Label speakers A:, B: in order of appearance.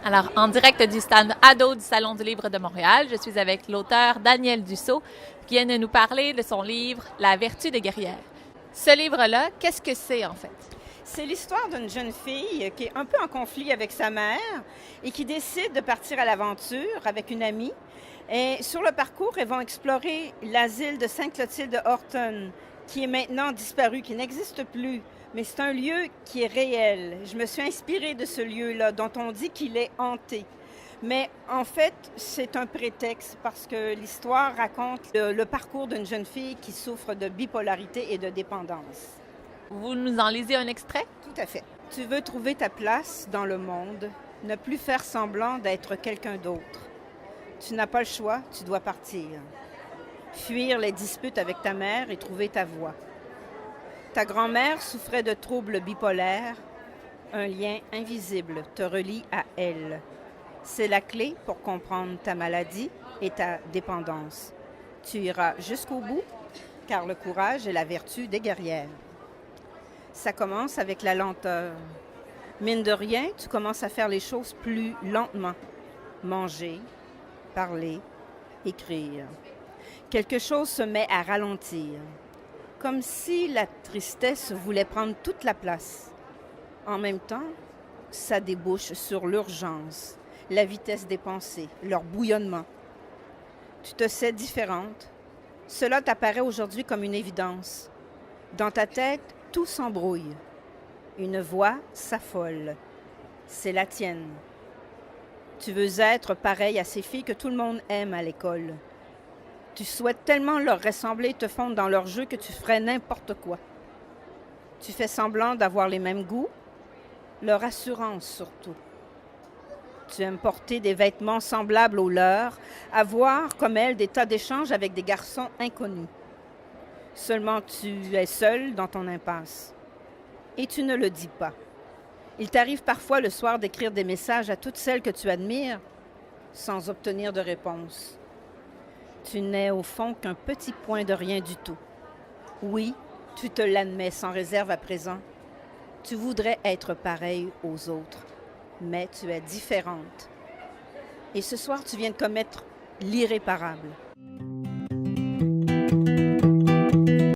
A: Alors, en direct du stand ado du Salon du livre de Montréal, je suis avec l'auteur Danielle Dussault qui vient de nous parler de son livre La vertu des guerrières. Ce livre-là, qu'est-ce que c'est en fait?
B: C'est l'histoire d'une jeune fille qui est un peu en conflit avec sa mère et qui décide de partir à l'aventure avec une amie. Et sur le parcours, elles vont explorer l'asile de Sainte-Clotilde de Horton, qui est maintenant disparu, qui n'existe plus. Mais c'est un lieu qui est réel. Je me suis inspirée de ce lieu-là, dont on dit qu'il est hanté. Mais en fait, c'est un prétexte parce que l'histoire raconte le parcours d'une jeune fille qui souffre de bipolarité et de dépendance.
A: Vous nous en lisez un extrait?
B: Tout à fait. Tu veux trouver ta place dans le monde, ne plus faire semblant d'être quelqu'un d'autre. Tu n'as pas le choix, tu dois partir. Fuir les disputes avec ta mère et trouver ta voie. Ta grand-mère souffrait de troubles bipolaires. Un lien invisible te relie à elle. C'est la clé pour comprendre ta maladie et ta dépendance. Tu iras jusqu'au bout, car le courage est la vertu des guerrières. Ça commence avec la lenteur. Mine de rien, tu commences à faire les choses plus lentement. Manger, parler, écrire. Quelque chose se met à ralentir, comme si la tristesse voulait prendre toute la place. En même temps, ça débouche sur l'urgence, la vitesse des pensées, leur bouillonnement. Tu te sais différente. Cela t'apparaît aujourd'hui comme une évidence. Dans ta tête, tout s'embrouille. Une voix s'affole. C'est la tienne. Tu veux être pareil à ces filles que tout le monde aime à l'école. Tu souhaites tellement leur ressembler et te fondre dans leur jeu que tu ferais n'importe quoi. Tu fais semblant d'avoir les mêmes goûts, leur assurance surtout. Tu aimes porter des vêtements semblables aux leurs, avoir, comme elles, des tas d'échanges avec des garçons inconnus. Seulement tu es seule dans ton impasse. Et tu ne le dis pas. Il t'arrive parfois le soir d'écrire des messages à toutes celles que tu admires sans obtenir de réponse. Tu n'es au fond qu'un petit point de rien du tout. Oui, tu te l'admets sans réserve à présent. Tu voudrais être pareille aux autres, mais tu es différente. Et ce soir, tu viens de commettre l'irréparable.